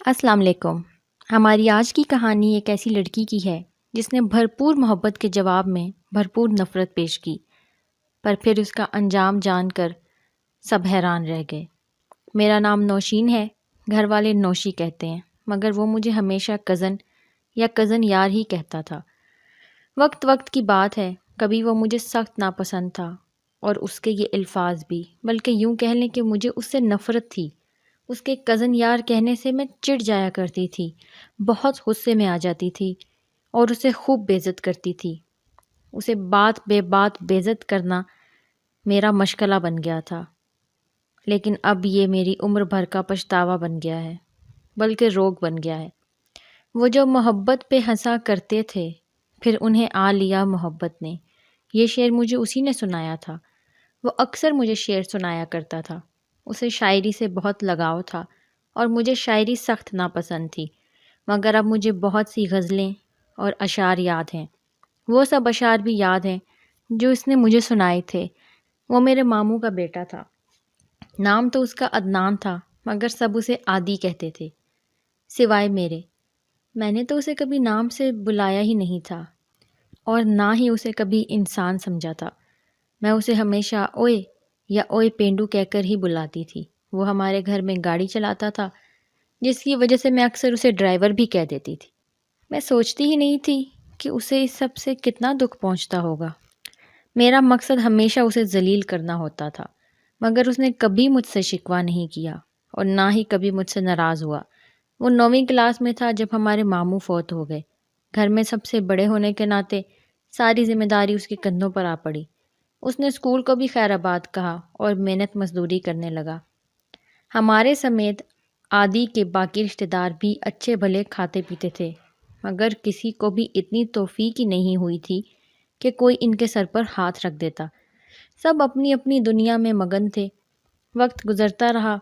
السلام علیکم۔ ہماری آج کی کہانی ایک ایسی لڑکی کی ہے جس نے بھرپور محبت کے جواب میں بھرپور نفرت پیش کی، پر پھر اس کا انجام جان کر سب حیران رہ گئے۔ میرا نام نوشین ہے، گھر والے نوشی کہتے ہیں، مگر وہ مجھے ہمیشہ کزن یا کزن یار ہی کہتا تھا۔ وقت وقت کی بات ہے، کبھی وہ مجھے سخت ناپسند تھا، اور اس کے یہ الفاظ بھی، بلکہ یوں کہہ لیں کہ مجھے اس سے نفرت تھی۔ اس کے کزن یار کہنے سے میں چڑ جایا کرتی تھی، بہت غصے میں آ جاتی تھی اور اسے خوب بے عزت کرتی تھی۔ اسے بات بے عزت کرنا میرا مشغلہ بن گیا تھا، لیکن اب یہ میری عمر بھر کا پچھتاوا بن گیا ہے، بلکہ روگ بن گیا ہے۔ وہ جو محبت پہ ہنسا کرتے تھے، پھر انہیں آ لیا محبت نے۔ یہ شعر مجھے اسی نے سنایا تھا۔ وہ اکثر مجھے شعر سنایا کرتا تھا۔ اسے شاعری سے بہت لگاؤ تھا اور مجھے شاعری سخت ناپسند تھی، مگر اب مجھے بہت سی غزلیں اور اشعار یاد ہیں۔ وہ سب اشعار بھی یاد ہیں جو اس نے مجھے سنائے تھے۔ وہ میرے ماموں کا بیٹا تھا، نام تو اس کا عدنان تھا، مگر سب اسے عادی کہتے تھے، سوائے میرے۔ میں نے تو اسے کبھی نام سے بلایا ہی نہیں تھا، اور نہ ہی اسے کبھی انسان سمجھا تھا۔ میں اسے ہمیشہ اوئے یا اوئے پینڈو کہہ کر ہی بلاتی تھی۔ وہ ہمارے گھر میں گاڑی چلاتا تھا، جس کی وجہ سے میں اکثر اسے ڈرائیور بھی کہہ دیتی تھی۔ میں سوچتی ہی نہیں تھی کہ اسے اس سب سے کتنا دکھ پہنچتا ہوگا۔ میرا مقصد ہمیشہ اسے ذلیل کرنا ہوتا تھا، مگر اس نے کبھی مجھ سے شکوہ نہیں کیا اور نہ ہی کبھی مجھ سے ناراض ہوا۔ وہ 9ویں کلاس میں تھا جب ہمارے ماموں فوت ہو گئے۔ گھر میں سب سے بڑے ہونے کے ناطے ساری ذمہ داری اس کے کندھوں پر آ پڑی۔ اس نے اسکول کو بھی خیر آباد کہا اور محنت مزدوری کرنے لگا۔ ہمارے سمیت عادی کے باقی رشتہ دار بھی اچھے بھلے کھاتے پیتے تھے، مگر کسی کو بھی اتنی توفیق ہی نہیں ہوئی تھی کہ کوئی ان کے سر پر ہاتھ رکھ دیتا۔ سب اپنی اپنی دنیا میں مگن تھے۔ وقت گزرتا رہا،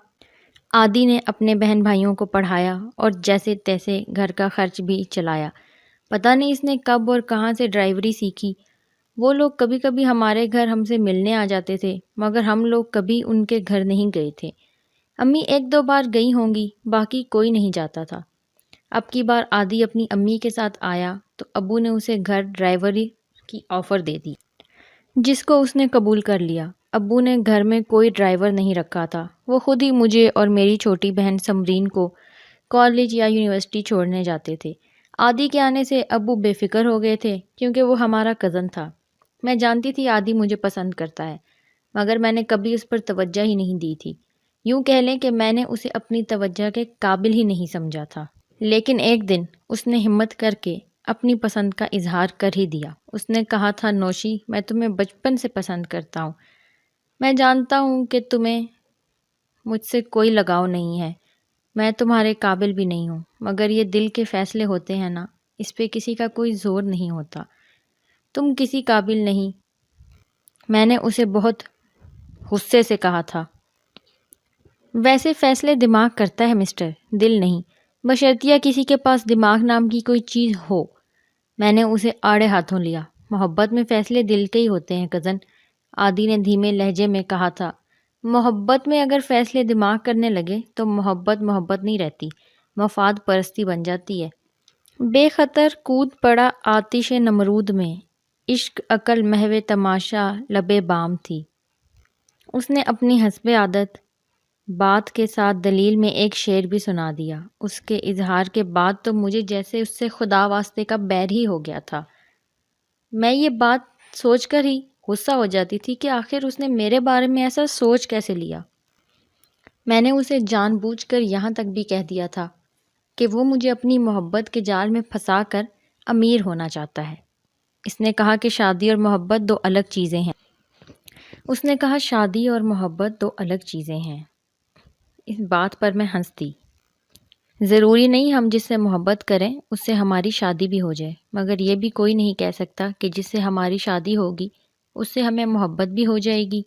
عادی نے اپنے بہن بھائیوں کو پڑھایا اور جیسے تیسے گھر کا خرچ بھی چلایا۔ پتہ نہیں اس نے کب اور کہاں سے ڈرائیوری سیکھی۔ وہ لوگ کبھی کبھی ہمارے گھر ہم سے ملنے آ جاتے تھے، مگر ہم لوگ کبھی ان کے گھر نہیں گئے تھے۔ امی 1-2 بار گئی ہوں گی، باقی کوئی نہیں جاتا تھا۔ اب کی بار عادی اپنی امی کے ساتھ آیا تو ابو نے اسے گھر ڈرائیوری کی آفر دے دی، جس کو اس نے قبول کر لیا۔ ابو نے گھر میں کوئی ڈرائیور نہیں رکھا تھا، وہ خود ہی مجھے اور میری چھوٹی بہن سمرین کو کالج یا یونیورسٹی چھوڑنے جاتے تھے۔ عادی کے آنے سے ابو بے فکر ہو گئے تھے، کیونکہ وہ ہمارا کزن تھا۔ میں جانتی تھی عادی مجھے پسند کرتا ہے، مگر میں نے کبھی اس پر توجہ ہی نہیں دی تھی۔ یوں کہہ لیں کہ میں نے اسے اپنی توجہ کے قابل ہی نہیں سمجھا تھا۔ لیکن ایک دن اس نے ہمت کر کے اپنی پسند کا اظہار کر ہی دیا۔ اس نے کہا تھا، نوشی، میں تمہیں بچپن سے پسند کرتا ہوں۔ میں جانتا ہوں کہ تمہیں مجھ سے کوئی لگاؤ نہیں ہے، میں تمہارے قابل بھی نہیں ہوں، مگر یہ دل کے فیصلے ہوتے ہیں نا، اس پہ کسی کا کوئی زور نہیں ہوتا۔ تم کسی قابل نہیں۔ میں نے اسے بہت غصے سے کہا تھا، ویسے فیصلے دماغ کرتا ہے مسٹر، دل نہیں، بشرطیہ کسی کے پاس دماغ نام کی کوئی چیز ہو۔ میں نے اسے آڑے ہاتھوں لیا۔ محبت میں فیصلے دل کے ہی ہوتے ہیں کزن، عادی نے دھیمے لہجے میں کہا تھا۔ محبت میں اگر فیصلے دماغ کرنے لگے تو محبت نہیں رہتی، مفاد پرستی بن جاتی ہے۔ بے خطر کود پڑا آتش نمرود میں، عشق عقل محو تماشا لبے بام تھی۔ اس نے اپنی حسب عادت بات کے ساتھ دلیل میں ایک شعر بھی سنا دیا۔ اس کے اظہار کے بعد تو مجھے جیسے اس سے خدا واسطے کا بیر ہی ہو گیا تھا۔ میں یہ بات سوچ کر ہی غصہ ہو جاتی تھی کہ آخر اس نے میرے بارے میں ایسا سوچ کیسے لیا۔ میں نے اسے جان بوجھ کر یہاں تک بھی کہہ دیا تھا کہ وہ مجھے اپنی محبت کے جال میں پھنسا کر امیر ہونا چاہتا ہے۔ اس نے کہا کہ شادی اور محبت 2 الگ چیزیں ہیں۔ اس نے کہا شادی اور محبت 2 الگ چیزیں ہیں۔ اس بات پر میں ہنس دی۔ ضروری نہیں ہم جس سے محبت کریں اس سے ہماری شادی بھی ہو جائے، مگر یہ بھی کوئی نہیں کہہ سکتا کہ جس سے ہماری شادی ہوگی اس سے ہمیں محبت بھی ہو جائے گی۔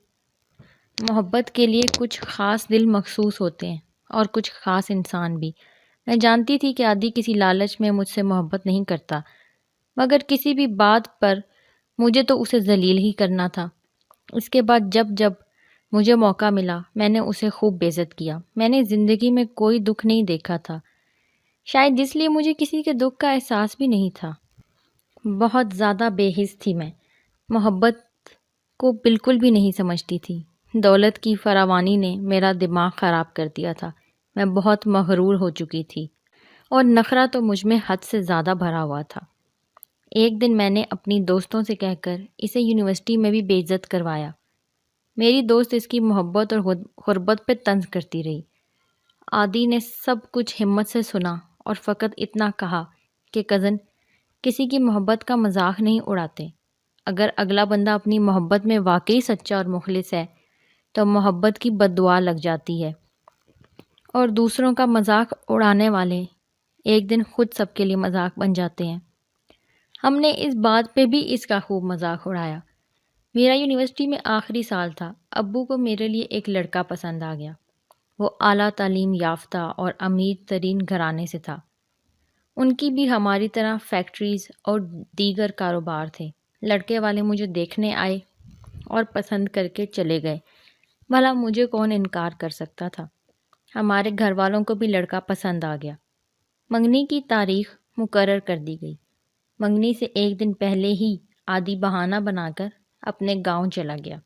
محبت کے لیے کچھ خاص دل مخصوص ہوتے ہیں اور کچھ خاص انسان بھی۔ میں جانتی تھی کہ عادی کسی لالچ میں مجھ سے محبت نہیں کرتا، مگر کسی بھی بات پر مجھے تو اسے ذلیل ہی کرنا تھا۔ اس کے بعد جب مجھے موقع ملا میں نے اسے خوب بے عزت کیا۔ میں نے زندگی میں کوئی دکھ نہیں دیکھا تھا، شاید اس لیے مجھے کسی کے دکھ کا احساس بھی نہیں تھا۔ بہت زیادہ بے حس تھی میں، محبت کو بالکل بھی نہیں سمجھتی تھی۔ دولت کی فراوانی نے میرا دماغ خراب کر دیا تھا، میں بہت مغرور ہو چکی تھی اور نخرہ تو مجھ میں حد سے زیادہ بھرا ہوا تھا۔ ایک دن میں نے اپنی دوستوں سے کہہ کر اسے یونیورسٹی میں بھی بے عزت کروایا۔ میری دوست اس کی محبت اور غربت پہ طنز کرتی رہی۔ عادی نے سب کچھ ہمت سے سنا اور فقط اتنا کہا کہ کزن، کسی کی محبت کا مذاق نہیں اڑاتے۔ اگر اگلا بندہ اپنی محبت میں واقعی سچا اور مخلص ہے تو محبت کی بد دعا لگ جاتی ہے، اور دوسروں کا مذاق اڑانے والے ایک دن خود سب کے لیے مذاق بن جاتے ہیں۔ ہم نے اس بات پہ بھی اس کا خوب مذاق اڑایا۔ میرا یونیورسٹی میں آخری سال تھا، ابو کو میرے لیے ایک لڑکا پسند آ گیا۔ وہ اعلیٰ تعلیم یافتہ اور امیر ترین گھرانے سے تھا۔ ان کی بھی ہماری طرح فیکٹریز اور دیگر کاروبار تھے۔ لڑکے والے مجھے دیکھنے آئے اور پسند کر کے چلے گئے۔ بھلا مجھے کون انکار کر سکتا تھا؟ ہمارے گھر والوں کو بھی لڑکا پسند آ گیا۔ منگنی کی تاریخ مقرر کر دی گئی۔ منگنی سے ایک دن پہلے ہی عادی بہانہ بنا کر اپنے گاؤں چلا گیا۔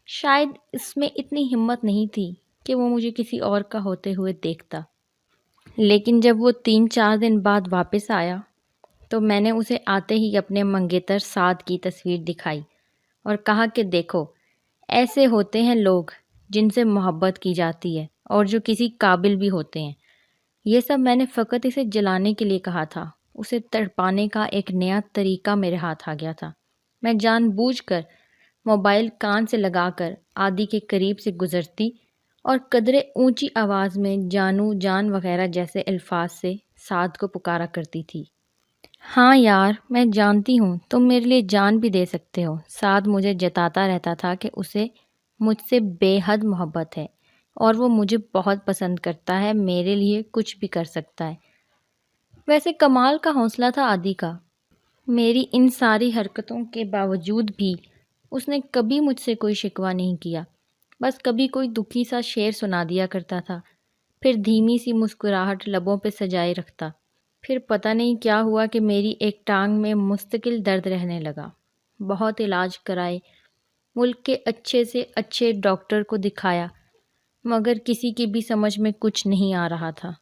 شاید اس میں اتنی ہمت نہیں تھی کہ وہ مجھے کسی اور کا ہوتے ہوئے دیکھتا، لیکن جب وہ 3-4 دن بعد واپس آیا تو میں نے اسے آتے ہی اپنے منگیتر سعد کی تصویر دکھائی اور کہا کہ دیکھو، ایسے ہوتے ہیں لوگ جن سے محبت کی جاتی ہے اور جو کسی قابل بھی ہوتے ہیں۔ یہ سب میں نے فقط اسے جلانے کے لیے کہا تھا۔ اسے تڑپانے کا ایک نیا طریقہ میرے ہاتھ آ گیا تھا۔ میں جان بوجھ کر موبائل کان سے لگا کر عادی کے قریب سے گزرتی اور قدرے اونچی آواز میں جانو، جان وغیرہ جیسے الفاظ سے سعد کو پکارا کرتی تھی۔ ہاں یار، میں جانتی ہوں تم میرے لیے جان بھی دے سکتے ہو۔ سعد مجھے جتاتا رہتا تھا کہ اسے مجھ سے بے حد محبت ہے اور وہ مجھے بہت پسند کرتا ہے، میرے لیے کچھ بھی کر سکتا ہے۔ ویسے کمال کا حوصلہ تھا عادی کا۔ میری ان ساری حرکتوں کے باوجود بھی اس نے کبھی مجھ سے کوئی شکوہ نہیں کیا، بس کبھی کوئی دکھی سا شعر سنا دیا کرتا تھا، پھر دھیمی سی مسکراہٹ لبوں پہ سجائے رکھتا۔ پھر پتہ نہیں کیا ہوا کہ میری ایک ٹانگ میں مستقل درد رہنے لگا۔ بہت علاج کرائے، ملک کے اچھے سے اچھے ڈاکٹر کو دکھایا، مگر کسی کی بھی سمجھ میں کچھ نہیں آ رہا تھا۔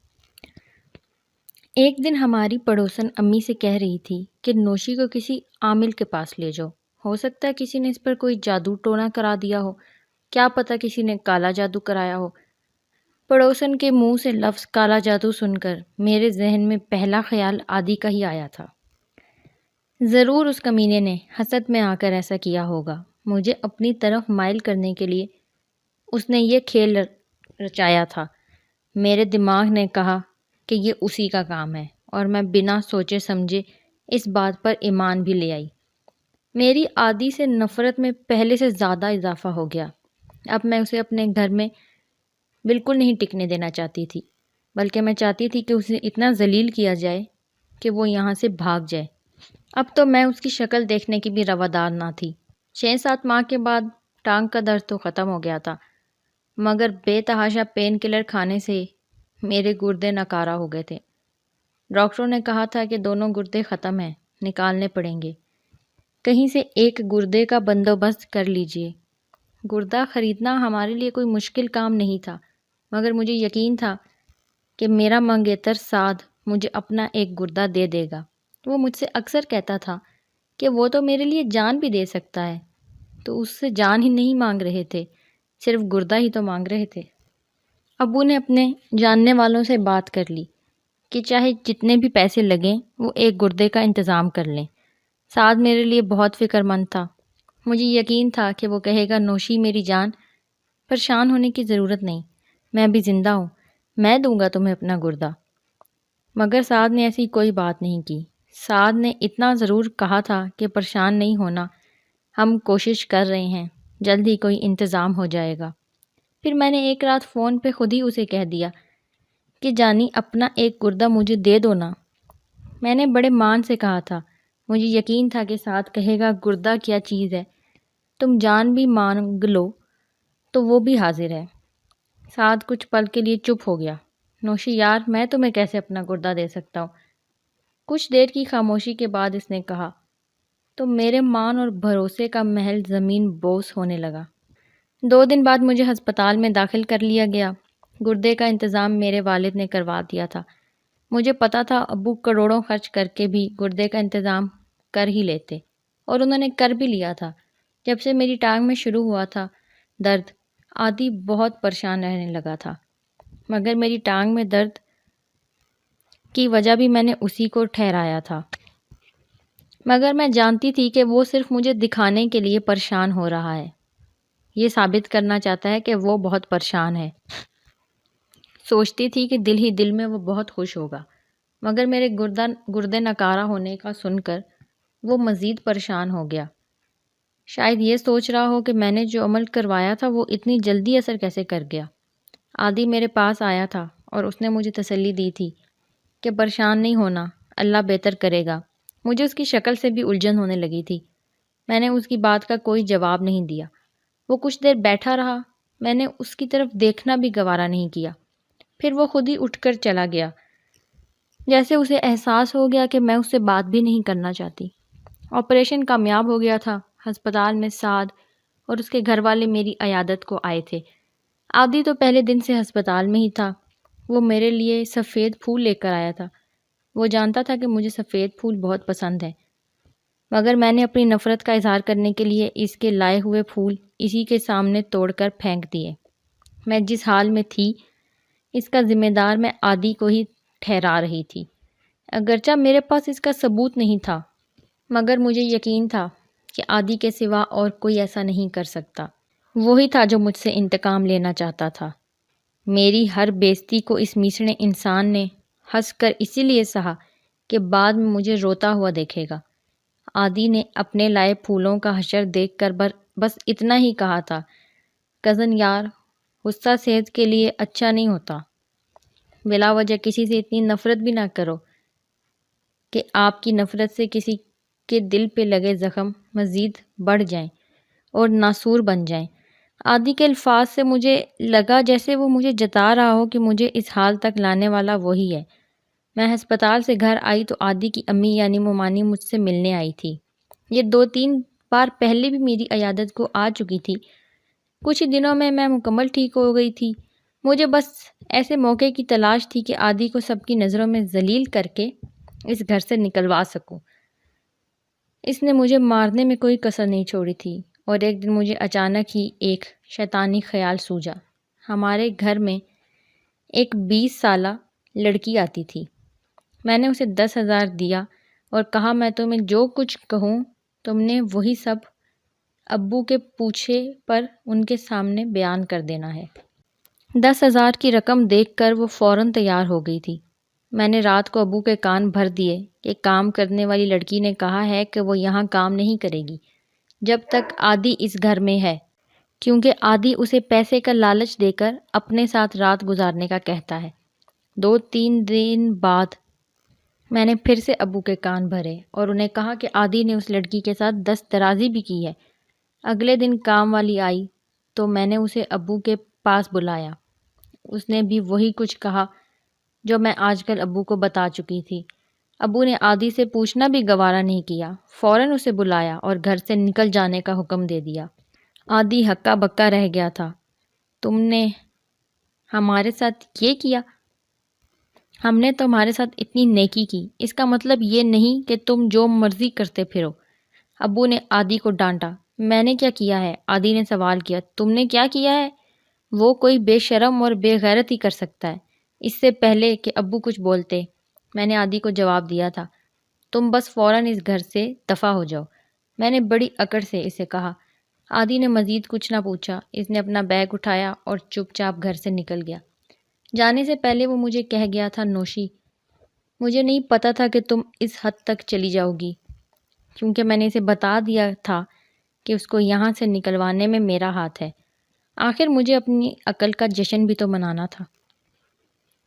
ایک دن ہماری پڑوسن امی سے کہہ رہی تھی کہ نوشی کو کسی عامل کے پاس لے جاؤ، ہو سکتا ہے کسی نے اس پر کوئی جادو ٹونا کرا دیا ہو، کیا پتہ کسی نے کالا جادو کرایا ہو۔ پڑوسن کے منہ سے لفظ کالا جادو سن کر میرے ذہن میں پہلا خیال عادی کا ہی آیا تھا۔ ضرور اس کمینے نے حسد میں آ کر ایسا کیا ہوگا۔ مجھے اپنی طرف مائل کرنے کے لیے اس نے یہ کھیل رچایا تھا۔ میرے دماغ نے کہا کہ یہ اسی کا کام ہے، اور میں بنا سوچے سمجھے اس بات پر ایمان بھی لے آئی۔ میری عادی سے نفرت میں پہلے سے زیادہ اضافہ ہو گیا۔ اب میں اسے اپنے گھر میں بالکل نہیں ٹکنے دینا چاہتی تھی، بلکہ میں چاہتی تھی کہ اسے اتنا ذلیل کیا جائے کہ وہ یہاں سے بھاگ جائے۔ اب تو میں اس کی شکل دیکھنے کی بھی روادار نہ تھی۔ 6-7 ماہ کے بعد ٹانگ کا درد تو ختم ہو گیا تھا، مگر بے تحاشا پین کلر کھانے سے میرے گردے ناکارہ ہو گئے تھے۔ ڈاکٹروں نے کہا تھا کہ دونوں گردے ختم ہیں، نکالنے پڑیں گے، کہیں سے ایک گردے کا بندوبست کر لیجئے۔ گردہ خریدنا ہمارے لیے کوئی مشکل کام نہیں تھا، مگر مجھے یقین تھا کہ میرا منگیتر سعد مجھے اپنا ایک گردہ دے دے گا۔ وہ مجھ سے اکثر کہتا تھا کہ وہ تو میرے لیے جان بھی دے سکتا ہے، تو اس سے جان ہی نہیں مانگ رہے تھے، صرف گردہ ہی تو مانگ رہے تھے۔ ابو نے اپنے جاننے والوں سے بات کر لی کہ چاہے جتنے بھی پیسے لگیں وہ ایک گردے کا انتظام کر لیں۔ سعد میرے لیے بہت فکر مند تھا۔ مجھے یقین تھا کہ وہ کہے گا نوشی میری جان، پریشان ہونے کی ضرورت نہیں، میں بھی زندہ ہوں، میں دوں گا تمہیں اپنا گردہ۔ مگر سعد نے ایسی کوئی بات نہیں کی۔ سعد نے اتنا ضرور کہا تھا کہ پریشان نہیں ہونا، ہم کوشش کر رہے ہیں، جلد ہی کوئی انتظام ہو جائے گا۔ پھر میں نے ایک رات فون پہ خود ہی اسے کہہ دیا کہ جانی اپنا ایک گردہ مجھے دے دو نا۔ میں نے بڑے مان سے کہا تھا، مجھے یقین تھا کہ سعد کہے گا گردہ کیا چیز ہے، تم جان بھی مانگ لو تو وہ بھی حاضر ہے۔ سعد کچھ پل کے لیے چپ ہو گیا، نوشی یار، میں تمہیں کیسے اپنا گردہ دے سکتا ہوں؟ کچھ دیر کی خاموشی کے بعد اس نے کہا، تو میرے مان اور بھروسے کا محل زمین بوس ہونے لگا۔ 2 دن بعد مجھے ہسپتال میں داخل کر لیا گیا۔ گردے کا انتظام میرے والد نے کروا دیا تھا۔ مجھے پتا تھا ابو کروڑوں خرچ کر کے بھی گردے کا انتظام کر ہی لیتے، اور انہوں نے کر بھی لیا تھا۔ جب سے میری ٹانگ میں شروع ہوا تھا درد، عادی بہت پریشان رہنے لگا تھا، مگر میری ٹانگ میں درد کی وجہ بھی میں نے اسی کو ٹھہرایا تھا، مگر میں جانتی تھی کہ وہ صرف مجھے دکھانے کے لیے پریشان ہو رہا ہے، یہ ثابت کرنا چاہتا ہے کہ وہ بہت پریشان ہے۔ سوچتی تھی کہ دل ہی دل میں وہ بہت خوش ہوگا، مگر میرے گردے نکارہ ہونے کا سن کر وہ مزید پریشان ہو گیا۔ شاید یہ سوچ رہا ہو کہ میں نے جو عمل کروایا تھا وہ اتنی جلدی اثر کیسے کر گیا۔ عادی میرے پاس آیا تھا اور اس نے مجھے تسلی دی تھی کہ پریشان نہیں ہونا، اللہ بہتر کرے گا۔ مجھے اس کی شکل سے بھی الجھن ہونے لگی تھی۔ میں نے اس کی بات کا کوئی جواب نہیں دیا۔ وہ کچھ دیر بیٹھا رہا، میں نے اس کی طرف دیکھنا بھی گوارا نہیں کیا۔ پھر وہ خود ہی اٹھ کر چلا گیا، جیسے اسے احساس ہو گیا کہ میں اس سے بات بھی نہیں کرنا چاہتی۔ آپریشن کامیاب ہو گیا تھا۔ ہسپتال میں سعد اور اس کے گھر والے میری عیادت کو آئے تھے۔ عادی تو پہلے دن سے ہسپتال میں ہی تھا۔ وہ میرے لیے سفید پھول لے کر آیا تھا۔ وہ جانتا تھا کہ مجھے سفید پھول بہت پسند ہیں، مگر میں نے اپنی نفرت کا اظہار کرنے کے لیے اس کے لائے ہوئے پھول اسی کے سامنے توڑ کر پھینک دیے۔ میں جس حال میں تھی، اس کا ذمہ دار میں عادی کو ہی ٹھہرا رہی تھی، اگرچہ میرے پاس اس کا ثبوت نہیں تھا، مگر مجھے یقین تھا کہ عادی کے سوا اور کوئی ایسا نہیں کر سکتا۔ وہی تھا جو مجھ سے انتقام لینا چاہتا تھا۔ میری ہر بے عزتی کو اس میسنے انسان نے ہنس کر اسی لیے سہا کہ بعد میں مجھے روتا ہوا دیکھے گا۔ عادی نے اپنے لائے پھولوں کا حشر دیکھ کر بس اتنا ہی کہا تھا، کزن یار، غصہ صحت کے لیے اچھا نہیں ہوتا۔ بلا وجہ کسی سے اتنی نفرت بھی نہ کرو کہ آپ کی نفرت سے کسی کے دل پہ لگے زخم مزید بڑھ جائیں اور ناسور بن جائیں۔ عادی کے الفاظ سے مجھے لگا جیسے وہ مجھے جتا رہا ہو کہ مجھے اس حال تک لانے والا وہی ہے۔ میں ہسپتال سے گھر آئی تو عادی کی امی یعنی مومانی مجھ سے ملنے آئی تھی۔ یہ 2-3 بار پہلے بھی میری عیادت کو آ چکی تھی۔ کچھ ہی دنوں میں مکمل ٹھیک ہو گئی تھی۔ مجھے بس ایسے موقع کی تلاش تھی کہ عادی کو سب کی نظروں میں ذلیل کر کے اس گھر سے نکلوا سکوں۔ اس نے مجھے مارنے میں کوئی کسر نہیں چھوڑی تھی، اور ایک دن مجھے اچانک ہی ایک شیطانی خیال سوجا۔ ہمارے گھر میں ایک 20 سالہ لڑکی آتی تھی۔ میں نے اسے 10,000 دیا اور کہا، میں تمہیں جو کچھ کہوں تم نے وہی سب ابو کے پوچھے پر ان کے سامنے بیان کر دینا ہے۔ 10,000 کی رقم دیکھ کر وہ فوراً تیار ہو گئی تھی۔ میں نے رات کو ابو کے کان بھر دیے کہ کام کرنے والی لڑکی نے کہا ہے کہ وہ یہاں کام نہیں کرے گی جب تک عادی اس گھر میں ہے، کیونکہ عادی اسے پیسے کا لالچ دے کر اپنے ساتھ رات گزارنے کا کہتا ہے۔ 2-3 دن بعد میں نے پھر سے ابو کے کان بھرے اور انہیں کہا کہ عادی نے اس لڑکی کے ساتھ دست درازی بھی کی ہے۔ اگلے دن کام والی آئی تو میں نے اسے ابو کے پاس بلایا۔ اس نے بھی وہی کچھ کہا جو میں آج کل ابو کو بتا چکی تھی۔ ابو نے عادی سے پوچھنا بھی گوارا نہیں کیا، فوراً اسے بلایا اور گھر سے نکل جانے کا حکم دے دیا۔ عادی ہکا بکا رہ گیا تھا۔ تم نے ہمارے ساتھ یہ کیا؟ ہم نے تمہارے ساتھ اتنی نیکی کی، اس کا مطلب یہ نہیں کہ تم جو مرضی کرتے پھرو۔ ابو نے عادی کو ڈانٹا۔ میں نے کیا کیا ہے؟ عادی نے سوال کیا۔ تم نے کیا کیا ہے؟ وہ کوئی بے شرم اور بے غیرت ہی کر سکتا ہے۔ اس سے پہلے کہ ابو کچھ بولتے، میں نے عادی کو جواب دیا تھا، تم بس فوراً اس گھر سے دفع ہو جاؤ۔ میں نے بڑی اکڑ سے اسے کہا۔ عادی نے مزید کچھ نہ پوچھا۔ اس نے اپنا بیگ اٹھایا اور چپ چاپ گھر سے نکل گیا۔ جانے سے پہلے وہ مجھے کہہ گیا تھا، نوشی، مجھے نہیں پتا تھا کہ تم اس حد تک چلی جاؤ گی، کیونکہ میں نے اسے بتا دیا تھا کہ اس کو یہاں سے نکلوانے میں میرا ہاتھ ہے۔ آخر مجھے اپنی عقل کا جشن بھی تو منانا تھا۔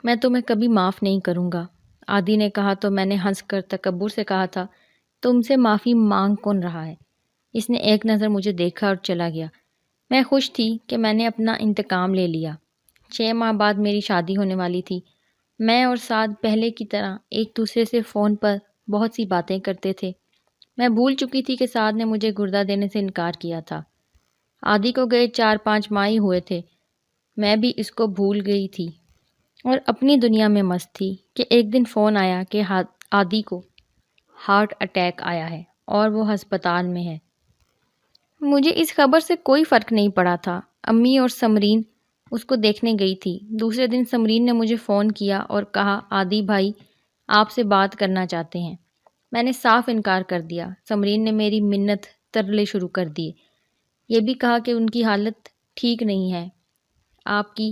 میں تمہیں کبھی معاف نہیں کروں گا، عادی نے کہا تو میں نے ہنس کر تکبر سے کہا تھا، تم سے معافی مانگ کون رہا ہے؟ اس نے ایک نظر مجھے دیکھا اور چلا گیا۔ میں خوش تھی کہ میں نے اپنا انتقام لے لیا۔ 6 ماہ بعد میری شادی ہونے والی تھی۔ میں اور سعد پہلے کی طرح ایک دوسرے سے فون پر بہت سی باتیں کرتے تھے۔ میں بھول چکی تھی کہ سعد نے مجھے گردہ دینے سے انکار کیا تھا۔ عادی کو گئے 4-5 ماہ ہی ہوئے تھے۔ میں بھی اس کو بھول گئی تھی اور اپنی دنیا میں مست تھی کہ ایک دن فون آیا کہ عادی کو ہارٹ اٹیک آیا ہے اور وہ ہسپتال میں ہے۔ مجھے اس خبر سے کوئی فرق نہیں پڑا تھا۔ امی اور سمرین اس کو دیکھنے گئی تھی۔ دوسرے دن سمرین نے مجھے فون کیا اور کہا عادی بھائی آپ سے بات کرنا چاہتے ہیں۔ میں نے صاف انکار کر دیا۔ سمرین نے میری منت ترلے شروع کر دیے۔ یہ بھی کہا کہ ان کی حالت ٹھیک نہیں ہے، آپ کی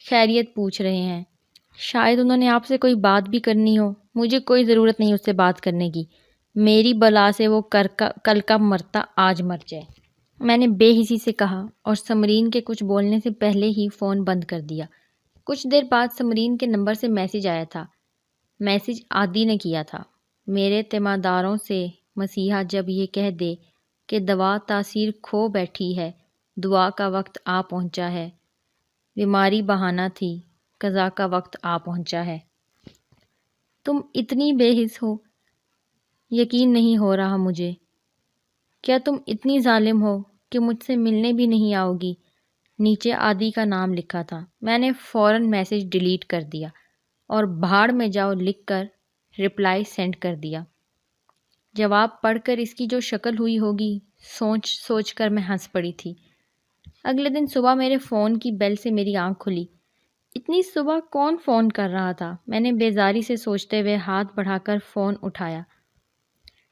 خیریت پوچھ رہے ہیں، شاید انہوں نے آپ سے کوئی بات بھی کرنی ہو۔ مجھے کوئی ضرورت نہیں اس سے بات کرنے کی، میری بلا سے وہ کل کا مرتا آج مر جائے، میں نے بے حسی سے کہا اور سمرین کے کچھ بولنے سے پہلے ہی فون بند کر دیا۔ کچھ دیر بعد سمرین کے نمبر سے میسج آیا تھا۔ میسج عادی نے کیا تھا، میرے تیمارداروں سے مسیحا جب یہ کہہ دے کہ دوا تاثیر کھو بیٹھی ہے، دعا کا وقت آ پہنچا ہے، بیماری بہانہ تھی، قضا کا وقت آ پہنچا ہے۔ تم اتنی بے حس ہو، یقین نہیں ہو رہا مجھے۔ کیا تم اتنی ظالم ہو کہ مجھ سے ملنے بھی نہیں آؤ گی؟ نیچے عادی کا نام لکھا تھا۔ میں نے فوراً میسج ڈیلیٹ کر دیا اور بھاڑ میں جاؤ لکھ کر رپلائی سینڈ کر دیا۔ جواب پڑھ کر اس کی جو شکل ہوئی ہوگی سوچ کر میں ہنس پڑی تھی۔ اگلے دن صبح میرے فون کی بیل سے میری آنکھ کھلی۔ اتنی صبح کون فون کر رہا تھا؟ میں نے بیزاری سے سوچتے ہوئے ہاتھ بڑھا کر فون اٹھایا۔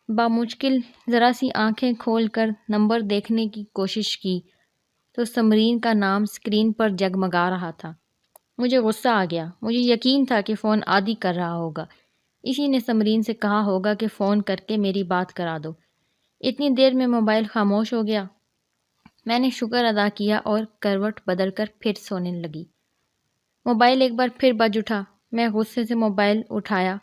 بامشکل ذرا سی آنکھیں کھول کر نمبر دیکھنے کی کوشش کی تو سمرین کا نام اسکرین پر جگمگا رہا تھا۔ مجھے غصہ آ گیا۔ مجھے یقین تھا کہ فون عادی کر رہا ہوگا، اسی نے سمرین سے کہا ہوگا کہ فون کر کے میری بات کرا دو۔ اتنی دیر میں موبائل خاموش ہو گیا۔ میں نے شکر ادا کیا اور کروٹ بدل کر پھر سونے لگی۔ موبائل ایک بار پھر بج اٹھا۔ میں غصے سے موبائل اٹھایا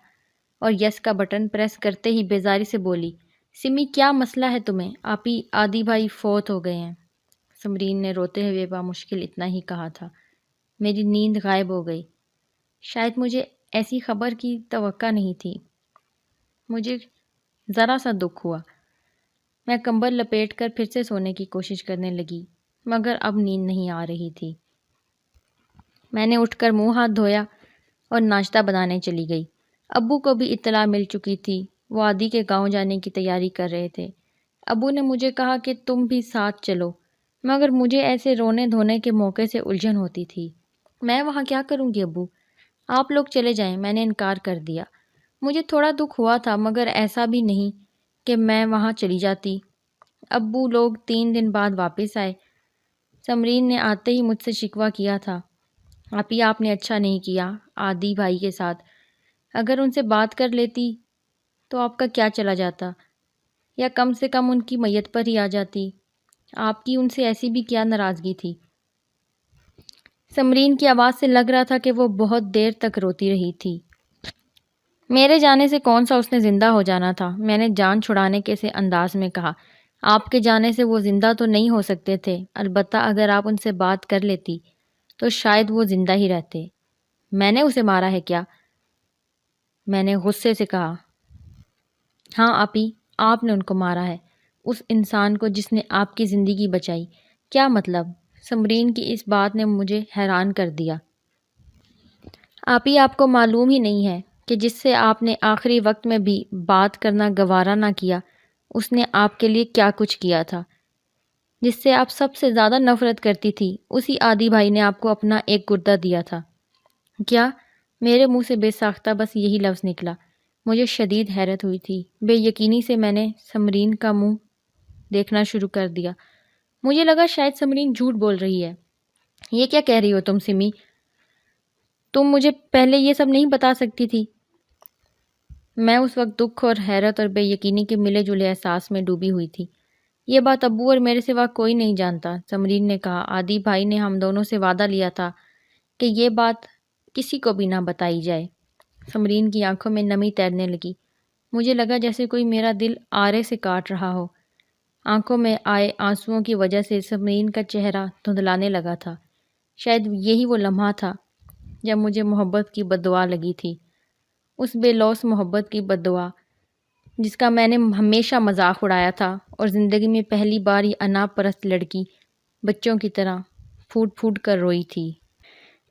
اور یس کا بٹن پریس کرتے ہی بیزاری سے بولی، سمی کیا مسئلہ ہے تمہیں؟ آپی عادی بھائی فوت ہو گئے ہیں۔ سمرین نے روتے ہوئے بامشکل اتنا ہی کہا تھا۔ میری نیند غائب ہو گئی۔ شاید مجھے ایسی خبر کی توقع نہیں تھی۔ مجھے ذرا سا دکھ ہوا۔ میں کمبل لپیٹ کر پھر سے سونے کی کوشش کرنے لگی، مگر اب نیند نہیں آ رہی تھی۔ میں نے اٹھ کر منہ ہاتھ دھویا اور ناشتہ بنانے چلی گئی۔ ابو کو بھی اطلاع مل چکی تھی، وہ عادی کے گاؤں جانے کی تیاری کر رہے تھے۔ ابو نے مجھے کہا کہ تم بھی ساتھ چلو، مگر مجھے ایسے رونے دھونے کے موقع سے الجھن ہوتی تھی۔ میں وہاں کیا کروں گی ابو؟ آپ لوگ چلے جائیں، میں نے انکار کر دیا۔ مجھے تھوڑا دکھ ہوا تھا، مگر ایسا بھی نہیں کہ میں وہاں چلی جاتی۔ ابو لوگ 3 دن بعد واپس آئے۔ سمرین نے آتے ہی مجھ سے شکوہ کیا تھا، آپی آپ نے اچھا نہیں کیا عادی بھائی کے ساتھ، اگر ان سے بات کر لیتی تو آپ کا کیا چلا جاتا، یا کم سے کم ان کی میت پر ہی آ جاتی۔ آپ کی ان سے ایسی بھی کیا ناراضگی تھی؟ سمرین کی آواز سے لگ رہا تھا کہ وہ بہت دیر تک روتی رہی تھی۔ میرے جانے سے کون سا اس نے زندہ ہو جانا تھا؟ میں نے جان چھڑانے کے سے انداز میں کہا، آپ کے جانے سے وہ زندہ تو نہیں ہو سکتے تھے، البتہ اگر آپ ان سے بات کر لیتی تو شاید وہ زندہ ہی رہتے۔ میں نے اسے مارا ہے کیا؟ میں نے غصے سے کہا۔ ہاں آپی، آپ نے ان کو مارا ہے، اس انسان کو جس نے آپ کی زندگی بچائی۔ کیا مطلب؟ سمرین کی اس بات نے مجھے حیران کر دیا۔ آپی آپ کو معلوم ہی نہیں ہے کہ جس سے آپ نے آخری وقت میں بھی بات کرنا گوارا نہ کیا، اس نے آپ کے لیے کیا کچھ کیا تھا۔ جس سے آپ سب سے زیادہ نفرت کرتی تھی، اسی عادی بھائی نے آپ کو اپنا ایک گردہ دیا تھا۔ کیا؟ میرے منہ سے بے ساختہ بس یہی لفظ نکلا۔ مجھے شدید حیرت ہوئی تھی۔ بے یقینی سے میں نے سمرین کا منہ دیکھنا شروع کر دیا۔ مجھے لگا شاید سمرین جھوٹ بول رہی ہے۔ یہ کیا کہہ رہی ہو تم سمی؟ تم مجھے پہلے یہ سب نہیں بتا سکتی تھی؟ میں اس وقت دکھ اور حیرت اور بے یقینی کے ملے جلے احساس میں ڈوبی ہوئی تھی۔ یہ بات ابو اور میرے سوا کوئی نہیں جانتا، سمرین نے کہا۔ عادی بھائی نے ہم دونوں سے وعدہ لیا تھا کہ یہ بات کسی کو بھی نہ بتائی جائے۔ سمرین کی آنکھوں میں نمی تیرنے لگی۔ مجھے لگا جیسے کوئی میرا دل آرے سے کاٹ رہا ہو۔ آنکھوں میں آئے آنسوؤں کی وجہ سے سمرین کا چہرہ دھندلانے لگا تھا۔ شاید یہی وہ لمحہ تھا جب مجھے محبت کی بددعا لگی تھی، اس بے لوث محبت کی بددعا جس کا میں نے ہمیشہ مذاق اڑایا تھا، اور زندگی میں پہلی بار یہ انا پرست لڑکی بچوں کی طرح پھوٹ پھوٹ کر روئی تھی۔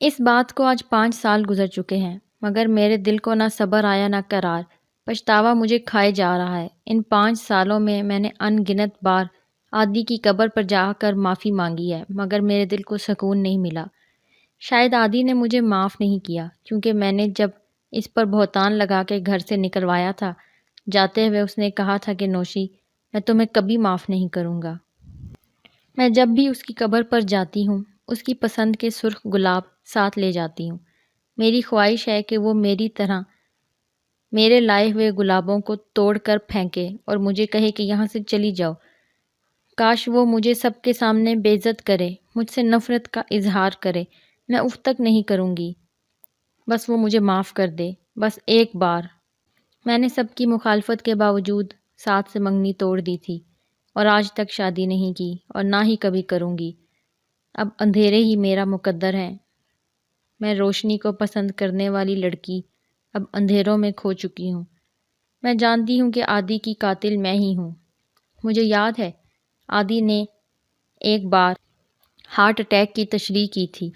اس بات کو آج 5 سال گزر چکے ہیں، مگر میرے دل کو نہ صبر آیا نہ قرار۔ پچھتاوا مجھے کھائے جا رہا ہے۔ ان 5 سالوں میں میں نے ان گنت بار عادی کی قبر پر جا کر معافی مانگی ہے، مگر میرے دل کو سکون نہیں ملا۔ شاید عادی نے مجھے معاف نہیں کیا، کیونکہ میں نے جب اس پر بہتان لگا کے گھر سے نکلوایا تھا، جاتے ہوئے اس نے کہا تھا کہ نوشی، میں تمہیں کبھی معاف نہیں کروں گا۔ میں جب بھی اس کی قبر پر جاتی ہوں، اس کی پسند کے سرخ گلاب ساتھ لے جاتی ہوں۔ میری خواہش ہے کہ وہ میری طرح میرے لائے ہوئے گلابوں کو توڑ کر پھینکے اور مجھے کہے کہ یہاں سے چلی جاؤ۔ کاش وہ مجھے سب کے سامنے بے عزت کرے، مجھ سے نفرت کا اظہار کرے۔ میں اف تک نہیں کروں گی، بس وہ مجھے معاف کر دے، بس ایک بار۔ میں نے سب کی مخالفت کے باوجود ساتھ سے منگنی توڑ دی تھی، اور آج تک شادی نہیں کی اور نہ ہی کبھی کروں گی۔ اب اندھیرے ہی میرا مقدر ہے۔ میں روشنی کو پسند کرنے والی لڑکی اب اندھیروں میں کھو چکی ہوں۔ میں جانتی ہوں کہ عادی کی قاتل میں ہی ہوں۔ مجھے یاد ہے عادی نے ایک بار ہارٹ اٹیک کی تشریح کی تھی۔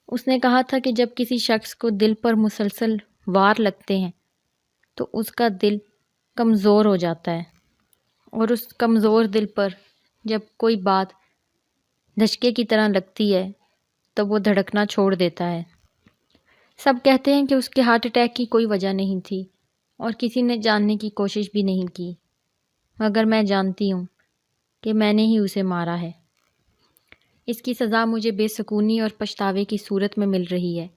اس نے کہا تھا کہ جب کسی شخص کو دل پر مسلسل وار لگتے ہیں تو اس کا دل کمزور ہو جاتا ہے، اور اس کمزور دل پر جب کوئی بات دھچکے کی طرح لگتی ہے تو وہ دھڑکنا چھوڑ دیتا ہے۔ سب کہتے ہیں کہ اس کے ہارٹ اٹیک کی کوئی وجہ نہیں تھی، اور کسی نے جاننے کی کوشش بھی نہیں کی، مگر میں جانتی ہوں کہ میں نے ہی اسے مارا ہے۔ اس کی سزا مجھے بے سکونی اور پچھتاوے کی صورت میں مل رہی ہے،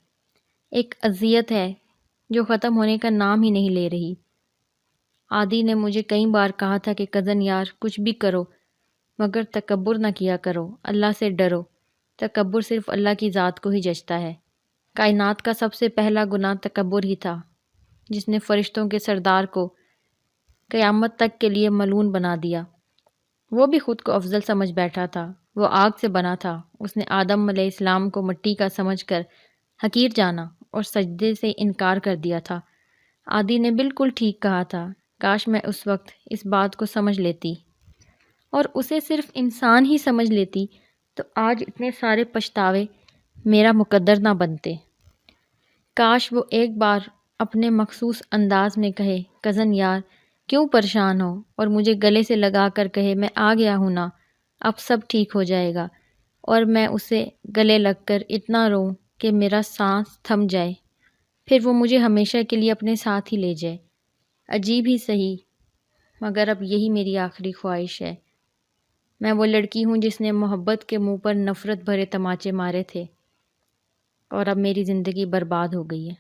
ایک اذیت ہے جو ختم ہونے کا نام ہی نہیں لے رہی۔ عادی نے مجھے کئی بار کہا تھا کہ کزن یار کچھ بھی کرو مگر تکبر نہ کیا کرو، اللہ سے ڈرو، تکبر صرف اللہ کی ذات کو ہی جچتا ہے۔ کائنات کا سب سے پہلا گناہ تکبر ہی تھا، جس نے فرشتوں کے سردار کو قیامت تک کے لیے ملعون بنا دیا۔ وہ بھی خود کو افضل سمجھ بیٹھا تھا، وہ آگ سے بنا تھا، اس نے آدم علیہ السلام کو مٹی کا سمجھ کر حقیر جانا اور سجدے سے انکار کر دیا تھا۔ عادی نے بالکل ٹھیک کہا تھا، کاش میں اس وقت اس بات کو سمجھ لیتی اور اسے صرف انسان ہی سمجھ لیتی تو آج اتنے سارے پچھتاوے میرا مقدر نہ بنتے۔ کاش وہ ایک بار اپنے مخصوص انداز میں کہے کزن یار کیوں پریشان ہو، اور مجھے گلے سے لگا کر کہے میں آ گیا ہوں نا، اب سب ٹھیک ہو جائے گا، اور میں اسے گلے لگ کر اتنا روں کہ میرا سانس تھم جائے، پھر وہ مجھے ہمیشہ کے لیے اپنے ساتھ ہی لے جائے۔ عجیب ہی صحیح، مگر اب یہی میری آخری خواہش ہے۔ میں وہ لڑکی ہوں جس نے محبت کے منہ پر نفرت بھرے تماچے مارے تھے، اور اب میری زندگی برباد ہو گئی ہے۔